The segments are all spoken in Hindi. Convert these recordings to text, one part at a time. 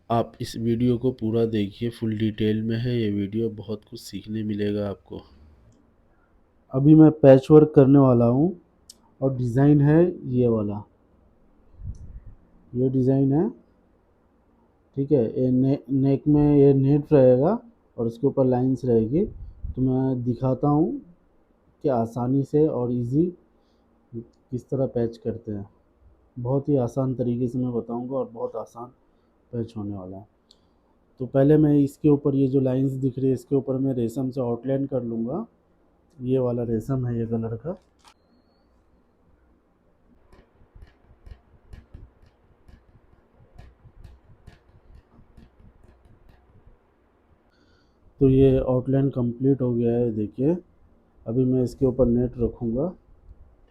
आप इस वीडियो को पूरा देखिए, फुल डिटेल में है ये वीडियो, बहुत कुछ सीखने मिलेगा आपको। अभी मैं पैच वर्क करने वाला हूँ और डिज़ाइन है ये वाला, ये डिज़ाइन है। ठीक है, ये नेक में ये नेट रहेगा और उसके ऊपर लाइंस रहेगी। तो मैं दिखाता हूँ कि आसानी से और इजी किस तरह पैच करते हैं। बहुत ही आसान तरीके से मैं बताऊंगा और बहुत आसान पैच होने वाला है। तो पहले मैं इसके ऊपर ये जो लाइंस दिख रही है इसके ऊपर मैं रेशम से आउटलाइन कर लूँगा। ये वाला रेशम है ये कलर का। तो ये आउटलाइन कंप्लीट हो गया है, देखिए। अभी मैं इसके ऊपर नेट रखूँगा।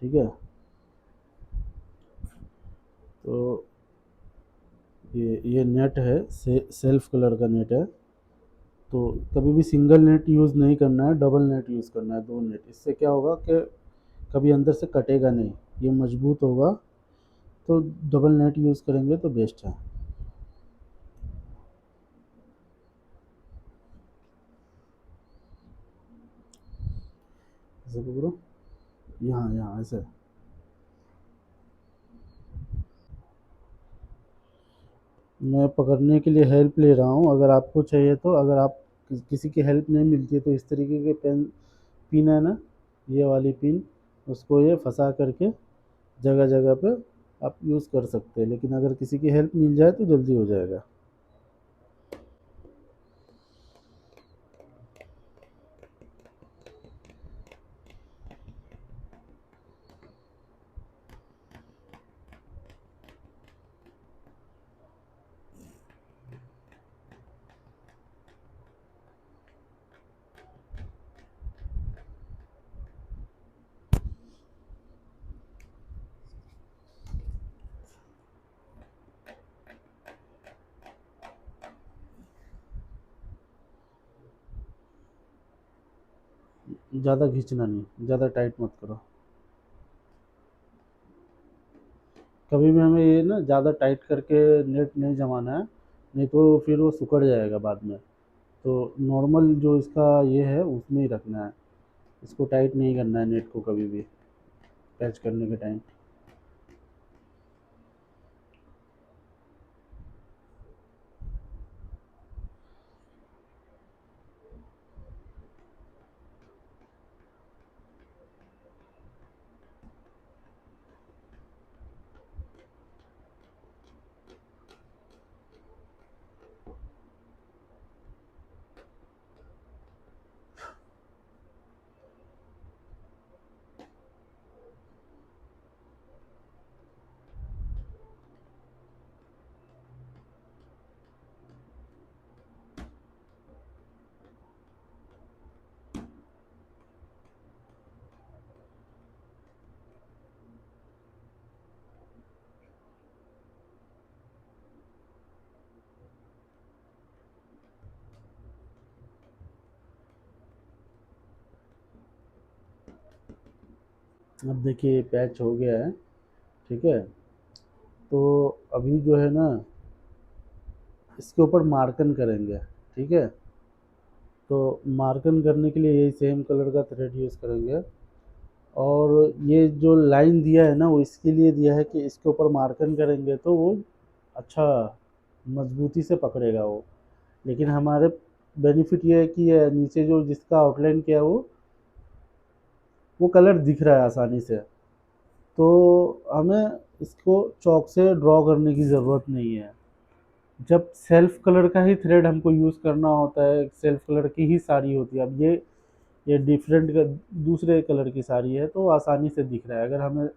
ठीक है, तो ये नेट है, सेल्फ कलर का नेट है। तो कभी भी सिंगल नेट यूज़ नहीं करना है, डबल नेट यूज़ करना है, दो नेट। इससे क्या होगा कि कभी अंदर से कटेगा नहीं, ये मजबूत होगा। तो डबल नेट यूज़ करेंगे तो बेस्ट है। ऐसे पकड़ो, यहाँ यहाँ ऐसे। मैं पकड़ने के लिए हेल्प ले रहा हूँ, अगर आपको चाहिए तो। अगर आप किसी की हेल्प नहीं मिलती है तो इस तरीके के पेन पिन है ना, ये वाली पिन, उसको ये फंसा करके जगह जगह पे आप यूज़ कर सकते हैं। लेकिन अगर किसी की हेल्प मिल जाए तो जल्दी हो जाएगा। ज़्यादा खींचना नहीं, ज़्यादा टाइट मत करो। कभी भी हमें ये ना ज़्यादा टाइट करके नेट नहीं जमाना है, नहीं तो फिर वो सिकुड़ जाएगा बाद में। तो नॉर्मल जो इसका ये है उसमें ही रखना है, इसको टाइट नहीं करना है नेट को कभी भी पैच करने के टाइम। अब देखिए ये पैच हो गया है। ठीक है, तो अभी जो है ना इसके ऊपर मार्कन करेंगे। ठीक है, तो मार्कन करने के लिए यही सेम कलर का थ्रेड यूज़ करेंगे। और ये जो लाइन दिया है ना वो इसके लिए दिया है कि इसके ऊपर मार्कन करेंगे तो वो अच्छा मजबूती से पकड़ेगा वो। लेकिन हमारे बेनिफिट ये है कि ये नीचे जो जिसका आउटलाइन किया है वो कलर दिख रहा है आसानी से। तो हमें इसको चौक से ड्रॉ करने की ज़रूरत नहीं है। जब सेल्फ कलर का ही थ्रेड हमको यूज़ करना होता है, सेल्फ कलर की ही साड़ी होती है। अब ये डिफरेंट दूसरे कलर की साड़ी है तो आसानी से दिख रहा है। अगर हमें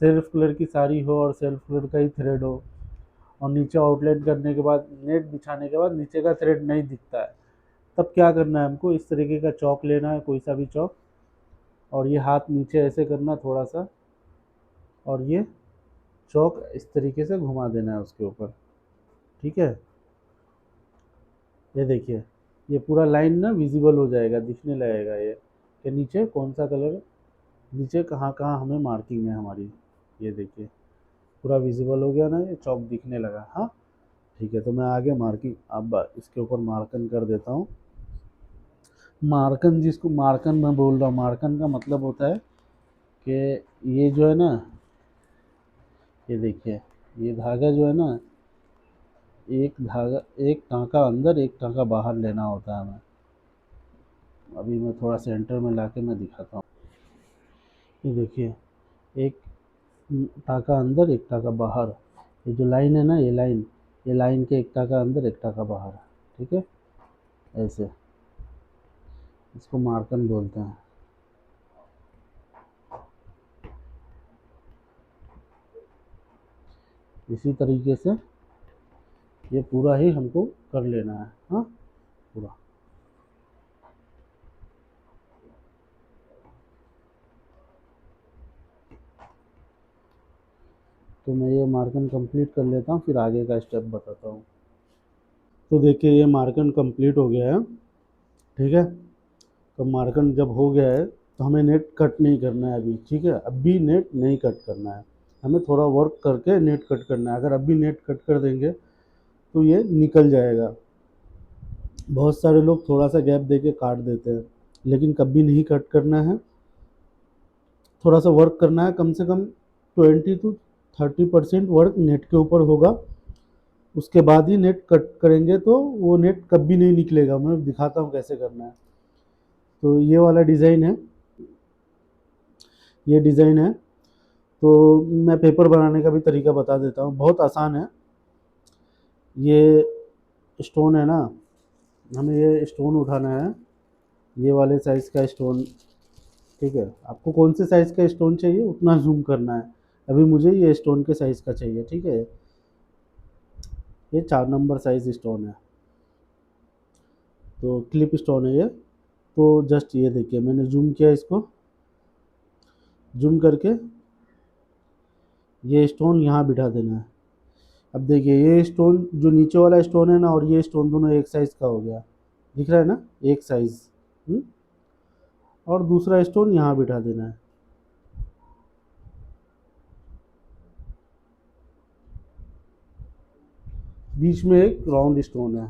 सेल्फ कलर की साड़ी हो और सेल्फ कलर का ही थ्रेड हो और नीचे आउटलाइन करने के बाद नेट बिछाने के बाद नीचे का थ्रेड नहीं दिखता है, तब क्या करना है हमको, इस तरीके का चौक लेना है, कोई सा भी चौक, और ये हाथ नीचे ऐसे करना थोड़ा सा, और ये चौक इस तरीके से घुमा देना है उसके ऊपर। ठीक है, ये देखिए ये पूरा लाइन ना विजिबल हो जाएगा, दिखने लगेगा ये कि नीचे कौन सा कलर, नीचे कहाँ कहाँ हमें मार्किंग है हमारी। ये देखिए पूरा विजिबल हो गया ना, ये चौक दिखने लगा। हाँ, ठीक है, तो मैं आगे मार्किंग अब इसके ऊपर मार्कन कर देता हूँ। मार्कन, जिसको मार्कन मैं बोल रहा हूँ, मार्कन का मतलब होता है कि ये जो है ना, ये देखिए, ये धागा जो है ना, एक धागा, एक टाँका अंदर एक टाँका बाहर लेना होता है हमें। अभी मैं थोड़ा सेंटर में लाके मैं दिखाता हूँ। ये देखिए, एक टाँका अंदर एक टाँका बाहर, ये जो लाइन है ना, ये लाइन के एक टाँका अंदर एक टाँका बाहर, ठीक है, ऐसे इसको मार्कन बोलते हैं। इसी तरीके से ये पूरा ही हमको कर लेना है, हाँ, पूरा। तो मैं ये मार्कन कंप्लीट कर लेता हूँ, फिर आगे का स्टेप बताता हूँ। तो देखिए, ये मार्कन कंप्लीट हो गया है, ठीक है। तो मार्कन जब हो गया है तो हमें नेट कट नहीं करना है अभी, ठीक है, अभी नेट नहीं कट करना है, हमें थोड़ा वर्क करके नेट कट करना है। अगर अभी नेट कट कर देंगे तो ये निकल जाएगा। बहुत सारे लोग थोड़ा सा गैप देके काट देते हैं, लेकिन कभी नहीं कट करना है। थोड़ा सा वर्क करना है, कम से कम 20 to 30% वर्क नेट के ऊपर होगा, उसके बाद ही नेट कट करेंगे तो वो नेट कभी नहीं निकलेगा। मैं दिखाता हूँ कैसे करना है। तो ये वाला डिज़ाइन है, ये डिज़ाइन है। तो मैं पेपर बनाने का भी तरीका बता देता हूँ, बहुत आसान है। ये स्टोन है ना, हमें ये स्टोन उठाना है, ये वाले साइज़ का स्टोन, ठीक है। आपको कौन से साइज़ का स्टोन चाहिए उतना जूम करना है। अभी मुझे ये स्टोन के साइज़ का चाहिए, ठीक है। ये 4 नंबर साइज़ स्टोन है, तो क्लिप स्टोन है ये। तो जस्ट ये देखिए, मैंने जूम किया इसको, जूम करके ये स्टोन यहाँ बिठा देना है। अब देखिए, ये स्टोन जो नीचे वाला स्टोन है ना, और ये स्टोन दोनों एक साइज़ का हो गया, दिख रहा है ना, एक साइज़। और दूसरा स्टोन यहाँ बिठा देना है। बीच में एक राउंड स्टोन है,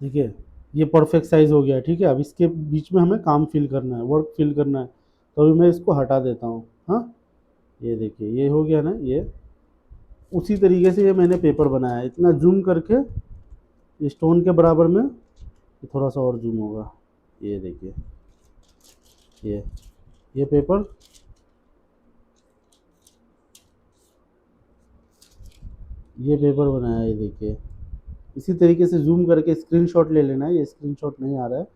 देखिए, ये परफेक्ट साइज़ हो गया, ठीक है। अब इसके बीच में हमें काम फिल करना है, वर्क फिल करना है, तो अभी मैं इसको हटा देता हूँ, हाँ। ये देखिए, ये हो गया ना, ये उसी तरीके से ये मैंने पेपर बनाया है, इतना जूम करके स्टोन के बराबर में। ये थोड़ा सा और जूम होगा, ये देखिए, ये ये पेपर, ये पेपर बनाया है, ये देखिए। इसी तरीके से जूम करके स्क्रीनशॉट ले लेना है। ये स्क्रीनशॉट नहीं आ रहा है।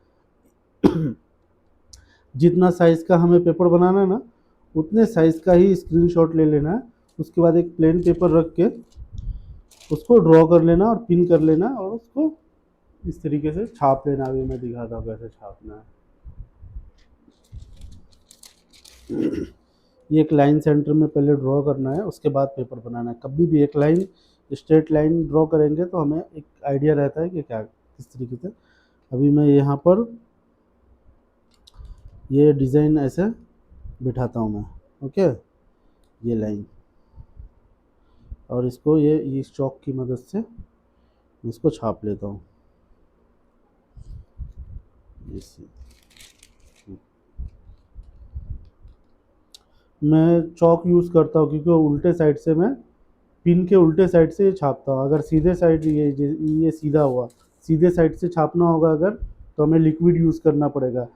जितना साइज़ का हमें पेपर बनाना है ना, उतने साइज़ का ही स्क्रीनशॉट ले लेना है। उसके बाद एक प्लेन पेपर रख के उसको ड्रॉ कर लेना और पिन कर लेना, और उसको इस तरीके से छाप लेना। अभी मैं दिखाता हूँ कैसे छापना है। ये एक लाइन सेंटर में पहले ड्रॉ करना है, उसके बाद पेपर बनाना है। कभी भी एक लाइन, स्ट्रेट लाइन ड्रॉ करेंगे तो हमें एक आइडिया रहता है कि क्या किस तरीके से। अभी मैं यहाँ पर ये डिज़ाइन ऐसे बिठाता हूँ मैं, ओके, ये लाइन, और इसको ये इस चॉक की मदद से इसको छाप लेता हूँ, इसी। मैं चॉक यूज़ करता हूँ क्योंकि उल्टे साइड से मैं पिन के उल्टे साइड से ये छापता हूँ। अगर सीधे साइड ये सीधा हुआ, सीधे साइड से छापना होगा अगर, तो हमें लिक्विड यूज़ करना पड़ेगा।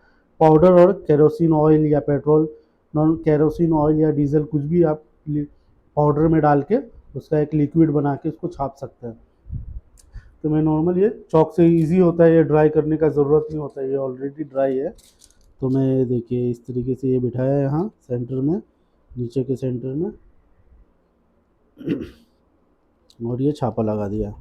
पाउडर और केरोसिन ऑयल या पेट्रोल, नॉन केरोसिन ऑयल या डीजल, कुछ भी आप पाउडर में डाल के उसका एक लिक्विड बना के उसको छाप सकते हैं। तो मैं नॉर्मल ये चॉक से इजी होता है, ये ड्राई करने का ज़रूरत नहीं होता है, ये ऑलरेडी ड्राई है। तो मैं देखिए इस तरीके से ये बिठाया है यहाँ सेंटर में, नीचे के सेंटर में, और ये छापा लगा दिया।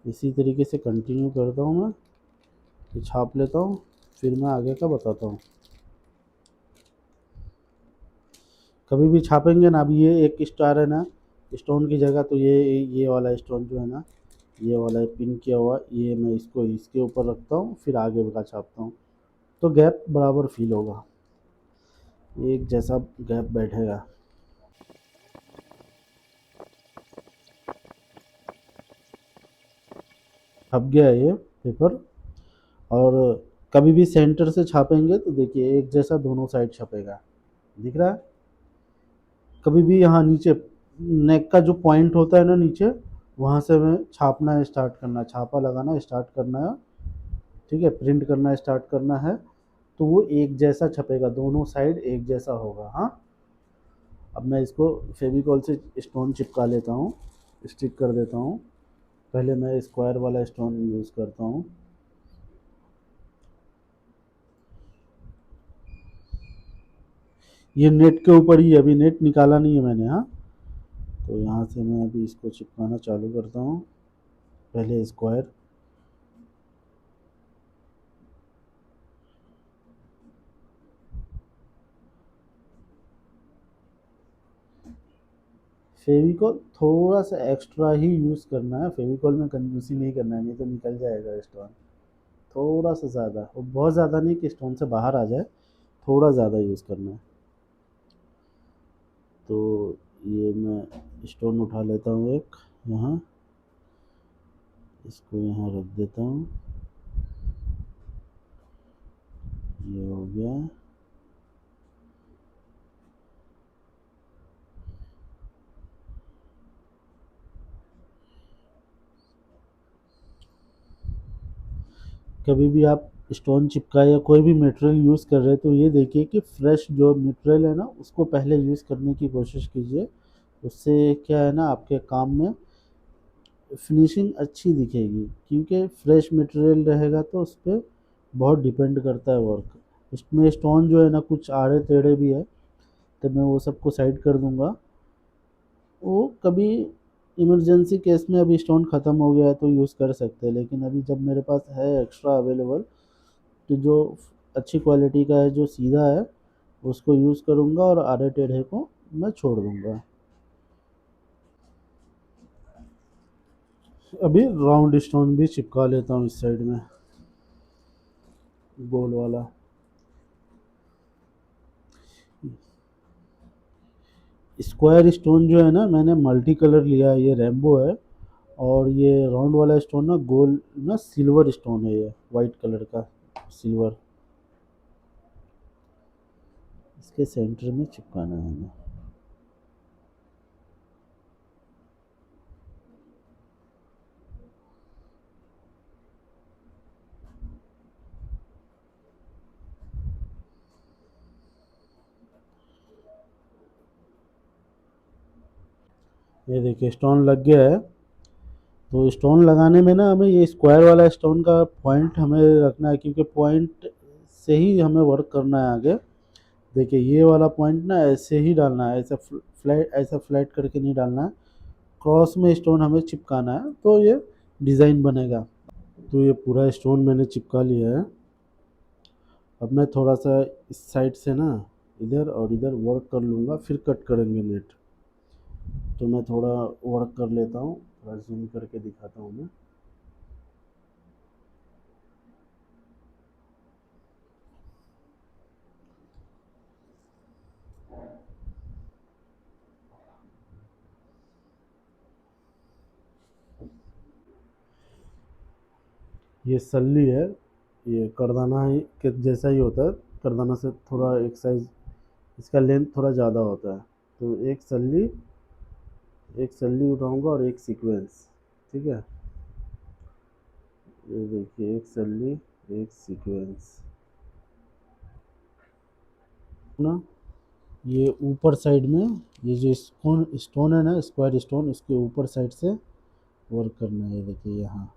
इसी तरीके से कंटिन्यू करता हूँ मैं, ये छाप लेता हूँ, फिर मैं आगे का बताता हूँ। कभी भी छापेंगे ना, अब ये एक स्टार है ना स्टोन की जगह, तो ये वाला स्टोन जो है ना, ये वाला पिन किया हुआ, ये मैं इसको इसके ऊपर रखता हूँ, फिर आगे का छापता हूँ, तो गैप बराबर फील होगा, एक जैसा गैप बैठेगा। छप गया ये पेपर। और कभी भी सेंटर से छापेंगे तो देखिए एक जैसा दोनों साइड छपेगा, दिख रहा है। कभी भी यहाँ नीचे नेक का जो पॉइंट होता है ना नीचे, वहाँ से हमें छापना स्टार्ट करना, छापा लगाना स्टार्ट करना है, ठीक है, प्रिंट करना स्टार्ट करना है, तो वो एक जैसा छपेगा, दोनों साइड एक जैसा होगा। हाँ, अब मैं इसको फेविकॉल से स्टोन चिपका लेता हूँ, स्टिक कर देता हूँ। पहले मैं स्क्वायर वाला स्टोन यूज़ करता हूँ। ये नेट के ऊपर ही है, अभी नेट निकाला नहीं है मैंने। हाँ, तो यहाँ से मैं अभी इसको चिपकाना चालू करता हूँ, पहले स्क्वायर। फेविकॉल थोड़ा सा एक्स्ट्रा ही यूज़ करना है, फेविकॉल में कंजूसी नहीं करना है, नहीं तो निकल जाएगा स्टोन। थोड़ा सा ज़्यादा, और बहुत ज़्यादा नहीं कि स्टोन से बाहर आ जाए, थोड़ा ज़्यादा यूज़ करना है। तो ये मैं स्टोन उठा लेता हूँ एक यहाँ, इसको यहाँ रख देता हूँ, ये हो गया। कभी भी आप स्टोन चिपका या कोई भी मटेरियल यूज़ कर रहे हैं तो ये देखिए कि फ्रेश जो मटेरियल है ना उसको पहले यूज़ करने की कोशिश कीजिए। उससे क्या है ना, आपके काम में फिनिशिंग अच्छी दिखेगी, क्योंकि फ्रेश मटेरियल रहेगा तो उस पर बहुत डिपेंड करता है वर्क। इसमें स्टोन जो है ना कुछ आड़े टेढ़े भी है, तो मैं वो सबको साइड कर दूंगा। वो कभी इमरजेंसी केस में अभी स्टोन ख़त्म हो गया है तो यूज़ कर सकते हैं, लेकिन अभी जब मेरे पास है एक्स्ट्रा अवेलेबल, तो जो अच्छी क्वालिटी का है जो सीधा है उसको यूज़ करूँगा, और आधे टेढ़े को मैं छोड़ दूँगा। अभी राउंड स्टोन भी चिपका लेता हूँ इस साइड में, गोल वाला। स्क्वायर स्टोन जो है ना मैंने मल्टी कलर लिया है, ये रेम्बो है। और ये राउंड वाला स्टोन ना गोल ना सिल्वर स्टोन है, ये वाइट कलर का सिल्वर, इसके सेंटर में चिपकाना है हमें। ये देखिए स्टोन लग गया है। तो स्टोन लगाने में ना हमें ये स्क्वायर वाला स्टोन का पॉइंट हमें रखना है, क्योंकि पॉइंट से ही हमें वर्क करना है आगे। देखिए ये वाला पॉइंट ना ऐसे ही डालना है, ऐसा फ्लैट, ऐसा फ्लैट करके नहीं डालना है, क्रॉस में स्टोन हमें चिपकाना है, तो ये डिज़ाइन बनेगा। तो ये पूरा स्टोन मैंने चिपका लिया है। अब मैं थोड़ा सा इस साइड से ना इधर और इधर वर्क कर लूँगा, फिर कट करेंगे नेट। तो मैं थोड़ा वर्क कर लेता हूँ, थोड़ा जूम करके दिखाता हूँ मैं। ये सल्ली है, ये करदाना ही के जैसा ही होता है, करदाना से थोड़ा एक साइज इसका लेंथ थोड़ा ज़्यादा होता है। तो एक सल्ली उठाऊंगा और एक सीक्वेंस, ठीक है। ये देखिए एक सल्ली, एक सीक्वेंस ना, ये ऊपर साइड में, ये जो स्टोन स्टोन है ना स्क्वायर स्टोन, इसके ऊपर साइड से वर्क करना है। ये देखिए यहाँ,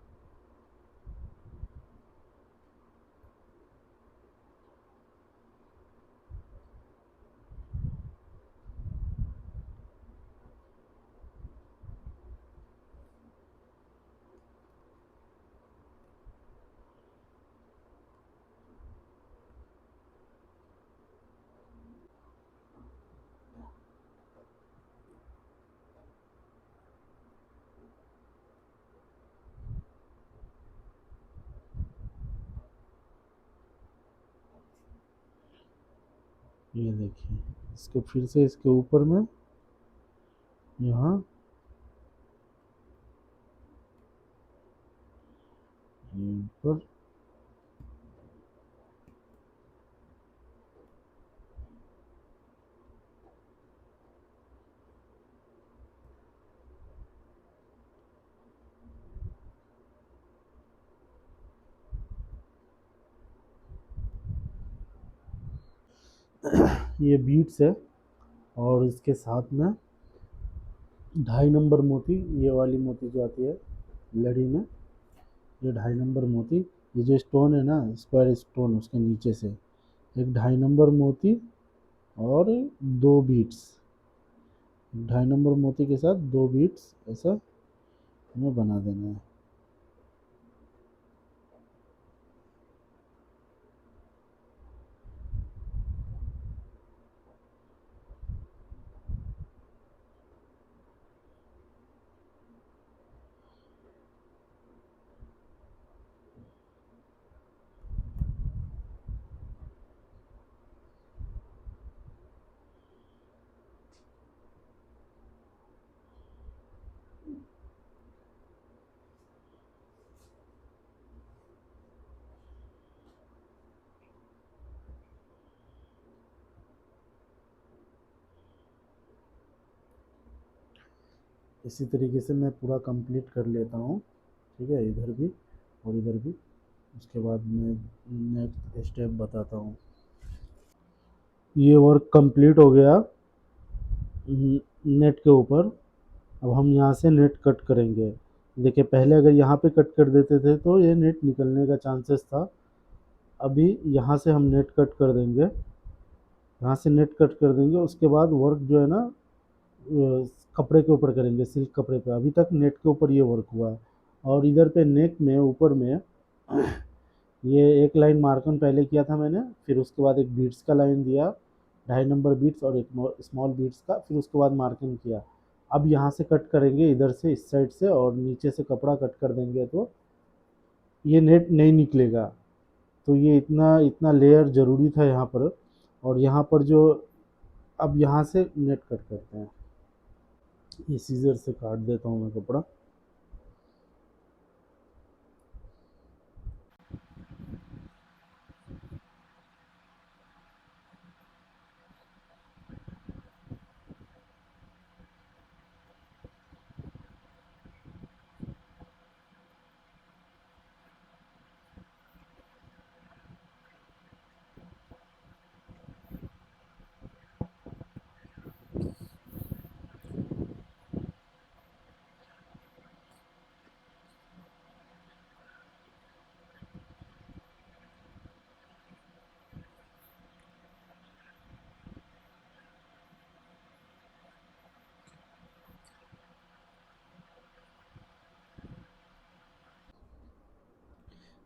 ये देखिए, इसको फिर से इसके ऊपर में यहाँ ये ऊपर ये बीट्स है, और इसके साथ में 2.5 नंबर मोती, ये वाली मोती जो आती है लड़ी में, ये 2.5 नंबर मोती, ये जो स्टोन है ना स्क्वायर स्टोन, उसके नीचे से एक 2.5 नंबर मोती और 2 बीट्स, 2.5 नंबर मोती के साथ 2 बीट्स, ऐसा हमें बना देना है। इसी तरीके से मैं पूरा कंप्लीट कर लेता हूँ, ठीक है, इधर भी और इधर भी। उसके बाद मैं नेक्स्ट स्टेप बताता हूँ। ये वर्क कंप्लीट हो गया नेट के ऊपर। अब हम यहाँ से नेट कट करेंगे। देखिए, पहले अगर यहाँ पे कट कर देते थे तो ये नेट निकलने का चांसेस था। अभी यहाँ से हम नेट कट कर देंगे, यहाँ से नेट कट कर देंगे। उसके बाद वर्क जो है ना कपड़े के ऊपर करेंगे, सिल्क कपड़े पे। अभी तक नेट के ऊपर ये वर्क हुआ है। और इधर पे नेक में ऊपर में ये एक लाइन मार्कन पहले किया था मैंने, फिर उसके बाद एक बीट्स का लाइन दिया, 2.5 नंबर बीट्स और एक स्मॉल बीट्स का, फिर उसके बाद मार्किंग किया। अब यहाँ से कट करेंगे, इधर से इस साइड से, और नीचे से कपड़ा कट कर देंगे तो ये नेट नहीं निकलेगा। तो ये इतना इतना लेयर ज़रूरी था यहाँ पर। और यहाँ पर जो, अब यहाँ से नेट कट करते हैं। ये सीजर से काट देता हूँ मैं कपड़ा।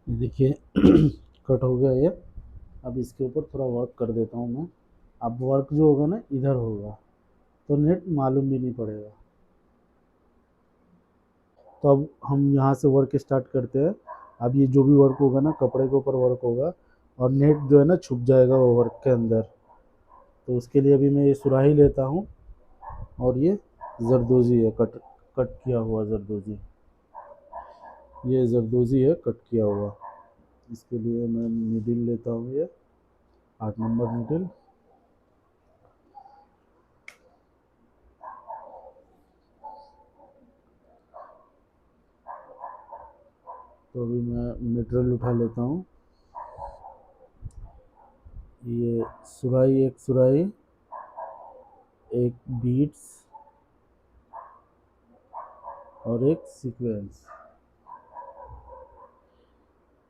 देखिए कट हो गया ये। अब इसके ऊपर थोड़ा वर्क कर देता हूँ मैं। अब वर्क जो होगा ना इधर होगा, तो नेट मालूम भी नहीं पड़ेगा। तो अब हम यहाँ से वर्क स्टार्ट करते हैं। अब ये जो भी वर्क होगा ना कपड़े के ऊपर वर्क होगा, और नेट जो है ना छुप जाएगा वो वर्क के अंदर। तो उसके लिए अभी मैं ये सुराही लेता हूँ, और ये जरदोजी है, कट कट किया हुआ जरदोजी। ये जरदोजी है कट किया हुआ। इसके लिए मैं नीडल लेता हूँ, ये 8 नंबर नीडल। तो अभी मैं मटेरियल उठा लेता हूँ। ये सुराही, एक सुराही, एक बीट्स और एक सीक्वेंस,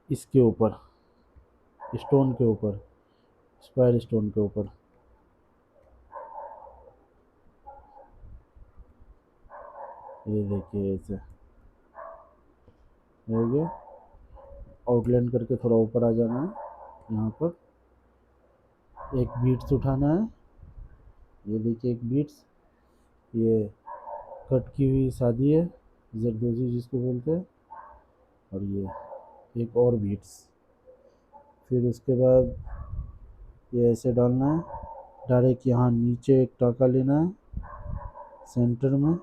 इसके ऊपर स्टोन के ऊपर, स्क्वायर स्टोन के ऊपर। ये देखिए ऐसे हो गया। आउटलाइन करके थोड़ा ऊपर आ जाना है। यहाँ पर एक बीट्स उठाना है। ये देखिए एक बीट्स, ये कट की हुई शादी है, जरदोजी जिसको बोलते हैं। और ये एक और बीट्स। फिर उसके बाद ये ऐसे डालना है, डायरेक्ट यहाँ नीचे एक टाका लेना है सेंटर में,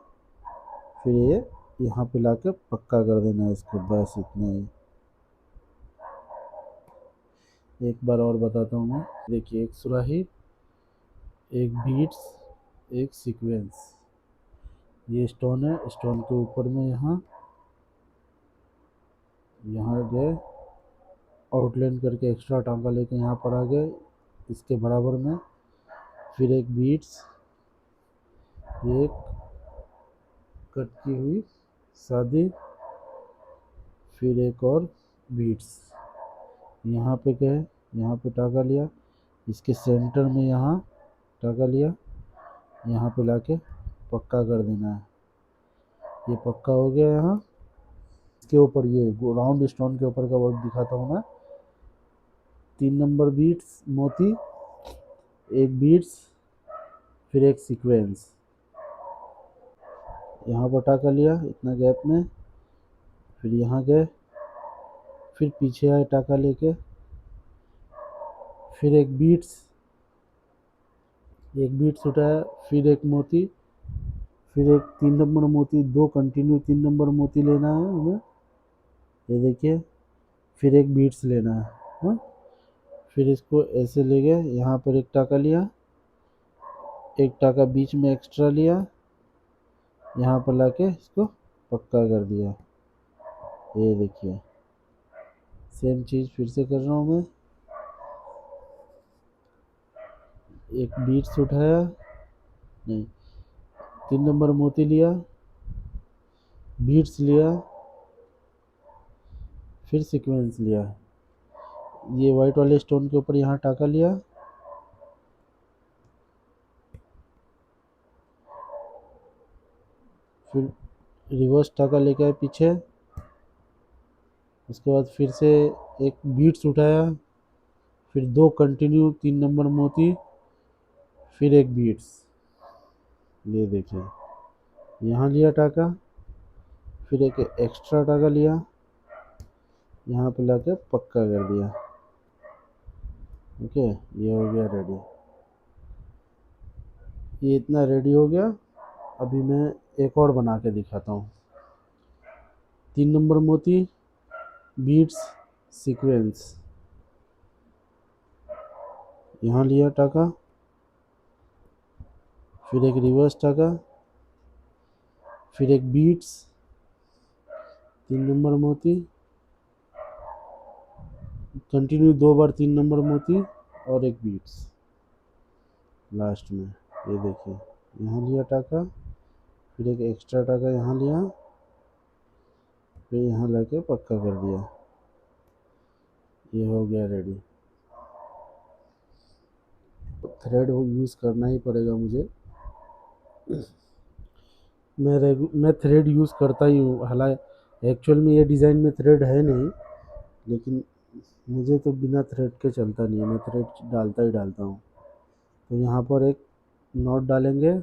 फिर ये यहाँ पे लाके पक्का कर देना है इसको, बस इतना ही। एक बार और बताता हूँ मैं। देखिए, एक सुराही, एक बीट्स, एक सीक्वेंस। ये स्टोन है, स्टोन के ऊपर में यहाँ गए, आउटलाइन करके एक्स्ट्रा टांका लेके यहाँ पर आ गए इसके बराबर में, फिर एक बीट्स, एक कट की हुई सादी, फिर एक और बीट्स, यहाँ पे गए, यहाँ पे टाका लिया, इसके सेंटर में यहाँ टाका लिया, यहाँ पे लाके पक्का कर देना है। ये पक्का हो गया। यहाँ इसके ऊपर ये राउंड स्टोन के ऊपर का वर्क दिखाता हूँ मैं। 3 नंबर बीट्स मोती, एक बीट्स, फिर एक सीक्वेंस, यहाँ पर टाका लिया इतना गैप में, फिर यहाँ गए, फिर पीछे आए टाका लेके, फिर एक बीट्स उठाया, फिर एक मोती, फिर एक 3 नंबर मोती, 2 कंटिन्यू 3 नंबर मोती लेना है हमें, ये देखिए, फिर एक बीट्स लेना है, हाँ? फिर इसको ऐसे ले गए, यहाँ पर एक टाका लिया, एक टाका बीच में एक्स्ट्रा लिया, यहाँ पर लाके इसको पक्का कर दिया। ये देखिए, सेम चीज़ फिर से कर रहा हूँ मैं। एक बीट्स उठाया, नहीं, 3 नंबर मोती लिया, बीट्स लिया, फिर सीक्वेंस लिया, ये वाइट वाले स्टोन के ऊपर यहाँ टाका लिया, फिर रिवर्स टाका लेके आए पीछे, उसके बाद फिर से एक बीट्स उठाया, फिर 2 कंटिन्यू 3 नंबर मोती, फिर एक बीट्स, ये देखिए, यहाँ लिया टाका, फिर एक एक्स्ट्रा टाका लिया, यहाँ पे लाके पक्का कर दिया। ओके, ये हो गया रेडी। ये इतना रेडी हो गया। अभी मैं एक और बना के दिखाता हूँ। 3 नंबर मोती, बीट्स, सीक्वेंस, यहाँ लिया टाका, फिर एक रिवर्स टाका, फिर एक बीट्स, 3 नंबर मोती, कंटिन्यू 2 बार 3 नंबर मोती और एक बीट्स लास्ट में। ये देखिए, यहाँ लिया टाका, फिर एक एक्स्ट्रा टाका यहाँ लिया, फिर यहाँ लेके पक्का कर दिया। ये हो गया रेडी। थ्रेड यूज़ करना ही पड़ेगा मुझे। मैं थ्रेड यूज़ करता ही हूँ, हालांकि एक्चुअल में ये डिज़ाइन में थ्रेड है नहीं, लेकिन मुझे तो बिना थ्रेड के चलता नहीं है, मैं थ्रेड डालता ही डालता हूँ। तो यहाँ पर एक नॉट डालेंगे,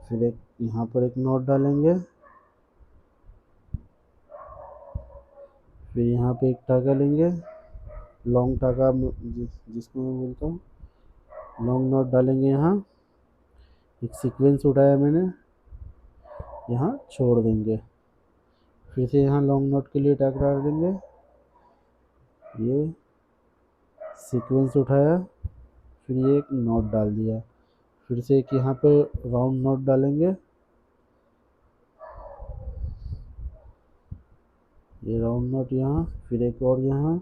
फिर एक यहाँ पर एक नॉट डालेंगे, फिर यहाँ पे एक टाका लेंगे, लॉन्ग टाका जिसको मैं बोलता हूँ, लॉन्ग नॉट डालेंगे, यहाँ एक सीक्वेंस उठाया मैंने, यहाँ छोड़ देंगे, फिर से यहाँ लॉन्ग नॉट के लिए टाका डाल देंगे, ये सीक्वेंस उठाया, फिर ये एक नॉट डाल दिया, फिर से एक यहाँ पे राउंड नॉट डालेंगे, ये राउंड नॉट यहाँ, फिर एक और यहाँ,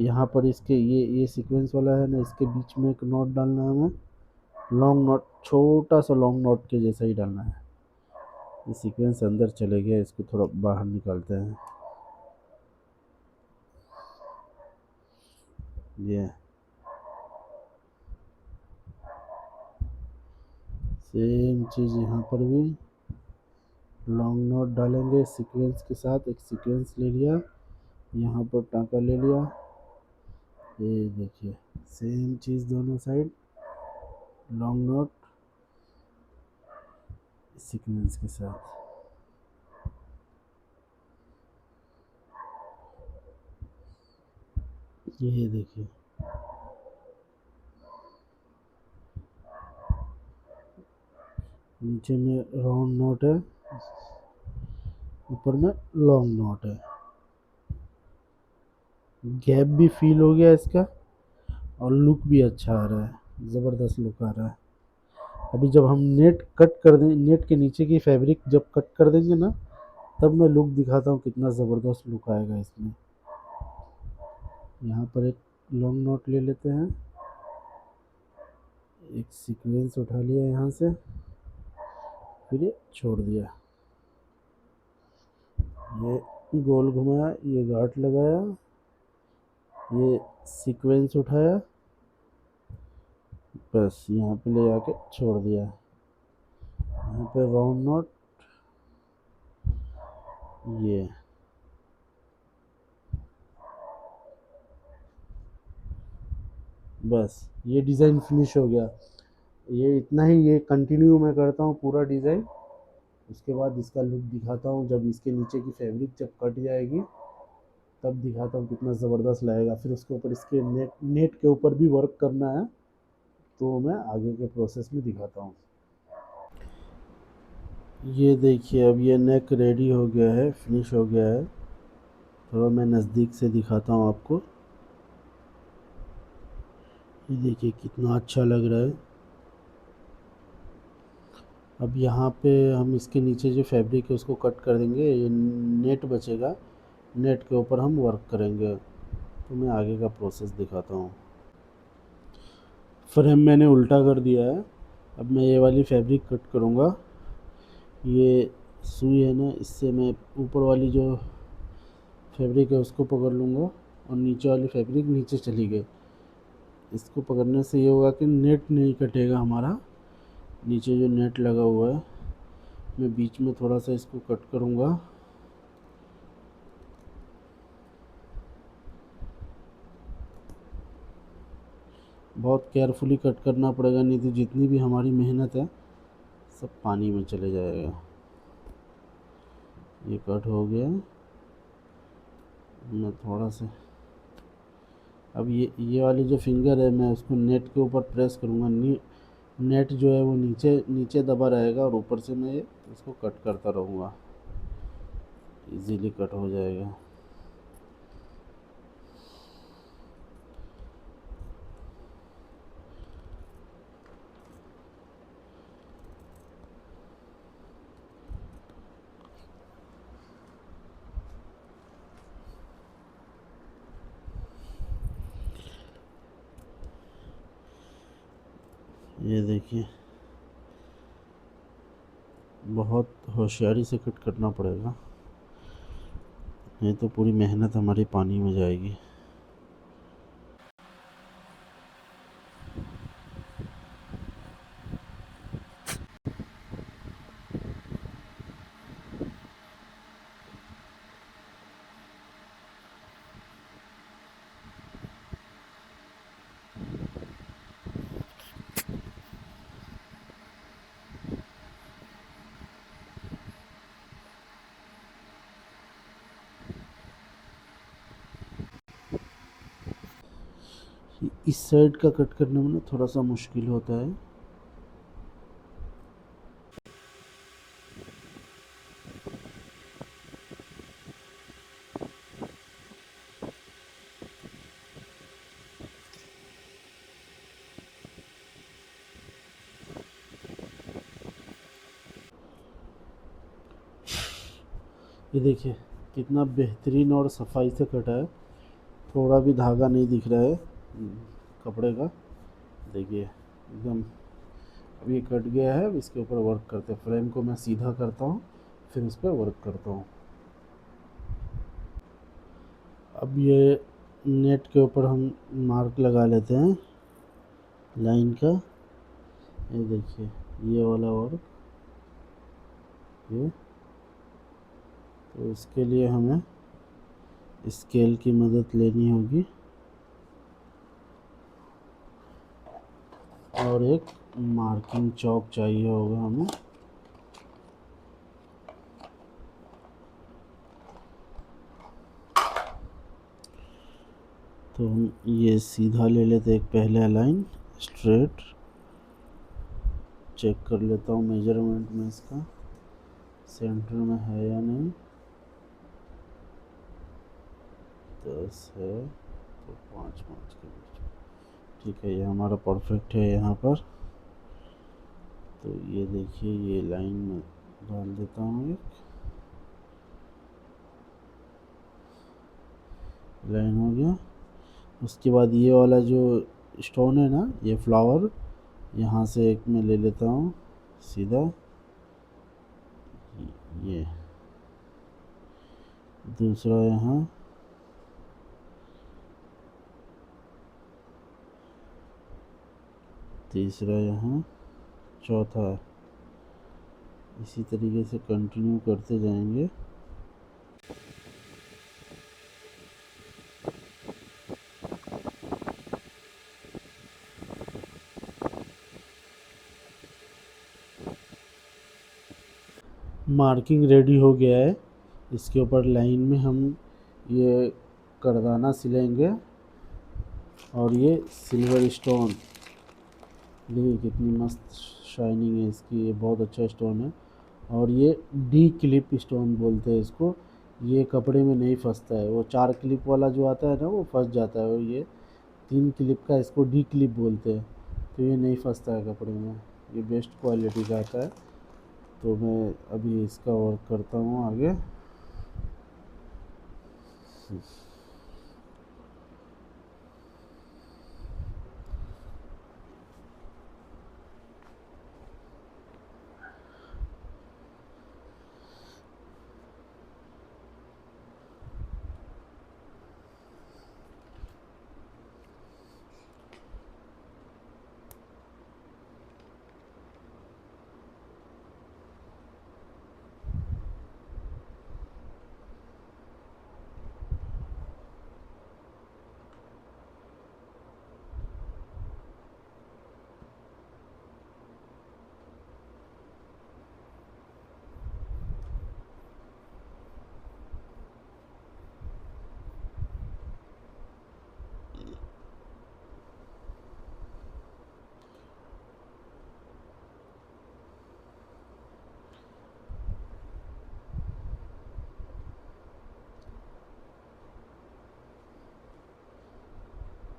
यहाँ पर इसके ये सीक्वेंस वाला है ना, इसके बीच में एक नॉट डालना है हमें, लॉन्ग नॉट, छोटा सा लॉन्ग नॉट के जैसा ही डालना है। ये सीक्वेंस अंदर चले गया, इसको थोड़ा बाहर निकालते हैं। ये सेम चीज़ यहाँ पर भी लॉन्ग नॉट डालेंगे सीक्वेंस के साथ, एक सीक्वेंस ले लिया, यहाँ पर टाँका ले लिया, ये देखिए सेम चीज़ दोनों साइड, लॉन्ग नॉट सीक्वेंस के साथ। ये देखिए, नीचे में राउंड नोट है, ऊपर में लॉन्ग नोट है। गैप भी फील हो गया इसका, और लुक भी अच्छा आ रहा है, ज़बरदस्त लुक आ रहा है। अभी जब हम नेट कट कर दें, नेट के नीचे की फैब्रिक जब कट कर देंगे ना, तब मैं लुक दिखाता हूँ कितना ज़बरदस्त लुक आएगा इसमें। यहाँ पर एक लॉन्ग नोट ले लेते हैं, एक सीक्वेंस उठा लिया यहाँ से, फिर ये छोड़ दिया, ये गोल घुमाया, ये गांठ लगाया, ये सीक्वेंस उठाया, बस यहाँ पे ले आके छोड़ दिया। यहाँ पे राउंड नॉट, ये बस ये डिज़ाइन फिनिश हो गया। ये इतना ही, ये कंटिन्यू मैं करता हूँ पूरा डिज़ाइन। उसके बाद इसका लुक दिखाता हूँ, जब इसके नीचे की फैब्रिक जब कट जाएगी तब दिखाता हूँ कितना ज़बरदस्त लगेगा। फिर उसके ऊपर इसके नेट नेट के ऊपर भी वर्क करना है, तो मैं आगे के प्रोसेस में दिखाता हूँ। ये देखिए, अब ये नेक रेडी हो गया है, फिनिश हो गया है। थोड़ा मैं नज़दीक से दिखाता हूँ आपको। ये देखिए कितना अच्छा लग रहा है। अब यहाँ पे हम इसके नीचे जो फैब्रिक है उसको कट कर देंगे, ये नेट बचेगा, नेट के ऊपर हम वर्क करेंगे। तो मैं आगे का प्रोसेस दिखाता हूँ। फ्रेम मैंने उल्टा कर दिया है। अब मैं ये वाली फैब्रिक कट करूँगा। ये सुई है ना, इससे मैं ऊपर वाली जो फैब्रिक है उसको पकड़ लूँगा, और नीचे वाली फैब्रिक नीचे चली गई। इसको पकड़ने से ये होगा कि नेट नहीं कटेगा हमारा। नीचे जो नेट लगा हुआ है, मैं बीच में थोड़ा सा इसको कट करूँगा। बहुत केयरफुली कट करना पड़ेगा, नहीं तो जितनी भी हमारी मेहनत है सब पानी में चले जाएगा। ये कट हो गया। मैं थोड़ा सा, अब ये वाली जो फिंगर है मैं उसको नेट के ऊपर प्रेस करूँगा। नेट जो है वो नीचे नीचे दबा रहेगा, और ऊपर से मैं इसको कट करता रहूँगा, इजीली कट हो जाएगा। ये देखिए, बहुत होशियारी से कट करना पड़ेगा, नहीं तो पूरी मेहनत हमारी पानी में जाएगी। इस साइड का कट करने में ना थोड़ा सा मुश्किल होता है। ये देखिए कितना बेहतरीन और सफाई से कटा है, थोड़ा भी धागा नहीं दिख रहा है कपड़े का। देखिए एकदम, अब ये कट गया है। अब इसके ऊपर वर्क करते हैं। फ्रेम को मैं सीधा करता हूँ, फिर उस पर वर्क करता हूँ। अब ये नेट के ऊपर हम मार्क लगा लेते हैं लाइन का। ये देखिए, ये वाला वर्क, ये तो इसके लिए हमें स्केल की मदद लेनी होगी, और एक मार्किंग चौक चाहिए होगा हमें। तो हम ये सीधा ले लेते एक पहले लाइन स्ट्रेट, चेक कर लेता हूँ मेजरमेंट में इसका सेंटर में है या नहीं। 10 है तो 5 5 के बीच, ठीक है, ये हमारा परफेक्ट है यहाँ पर। तो ये देखिए ये लाइन में डाल देता हूँ, एक लाइन हो गया। उसके बाद ये वाला जो स्टोन है ना, ये फ्लावर, यहाँ से एक मैं ले लेता हूँ सीधा, ये दूसरा यहाँ, तीसरा यहाँ, चौथा। इसी तरीके से कंटिन्यू करते जाएंगे। मार्किंग रेडी हो गया है। इसके ऊपर लाइन में हम ये करदाना सिलेंगे और ये सिल्वर स्टोन, देखिए कितनी मस्त शाइनिंग है इसकी, ये बहुत अच्छा स्टोन है। और ये डी क्लिप स्टोन बोलते हैं इसको, ये कपड़े में नहीं फंसता है, वो 4 क्लिप वाला जो आता है ना वो फंस जाता है, और ये 3 क्लिप का इसको डी क्लिप बोलते हैं, तो ये नहीं फंसता है कपड़े में, ये बेस्ट क्वालिटी का आता है। तो मैं अभी इसका वर्क करता हूँ आगे।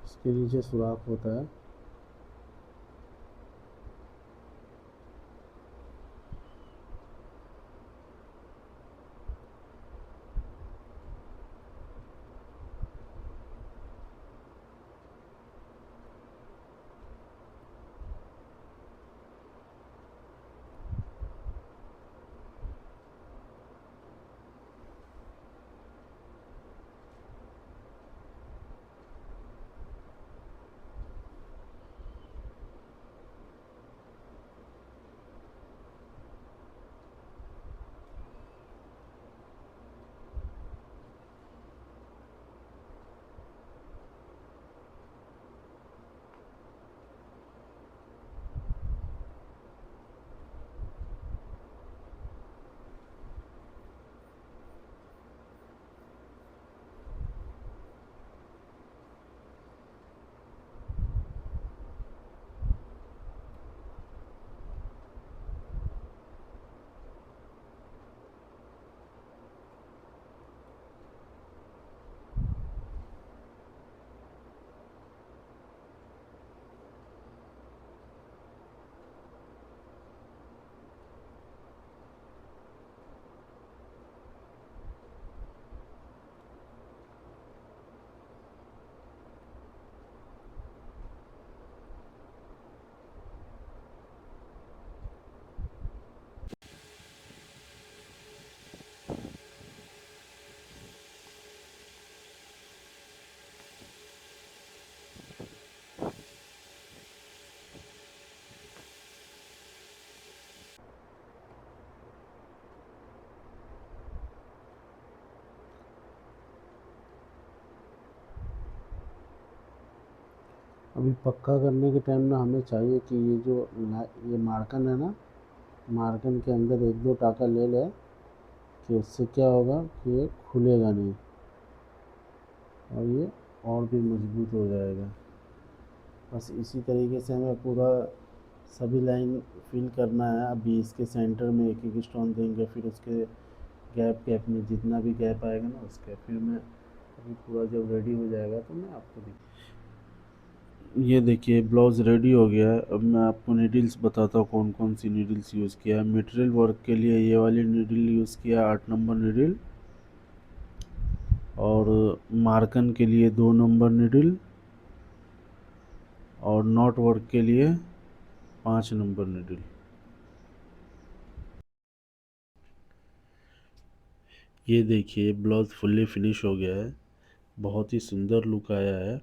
इसके नीचे सुराख होता है। अभी पक्का करने के टाइम ना हमें चाहिए कि ये जो ये मार्कन है ना, मार्कन के अंदर 1-2 टाका ले लें, कि उससे क्या होगा कि ये खुलेगा नहीं और ये और भी मजबूत हो जाएगा। बस इसी तरीके से हमें पूरा सभी लाइन फिल करना है। अभी इसके सेंटर में एक एक स्टोन देंगे, फिर उसके गैप गैप में जितना भी गैप आएगा ना उसके, फिर मैं अभी पूरा जब रेडी हो जाएगा तो मैं आपको ये देखिए ब्लाउज़ रेडी हो गया है। अब मैं आपको नीडल्स बताता हूँ कौन कौन सी नीडल्स यूज़ किया है। मटेरियल वर्क के लिए ये वाली नीडल यूज़ किया 8 नंबर नीडल, और मार्कन के लिए 2 नंबर नीडल, और नॉट वर्क के लिए 5 नंबर नीडल। ये देखिए ब्लाउज़ फुल्ली फिनिश हो गया है, बहुत ही सुंदर लुक आया है।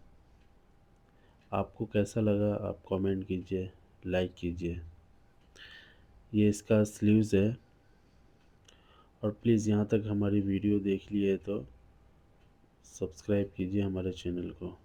आपको कैसा लगा आप कमेंट कीजिए, लाइक कीजिए। ये इसका स्लीव्स है। और प्लीज़ यहाँ तक हमारी वीडियो देख लिए तो सब्सक्राइब कीजिए हमारे चैनल को।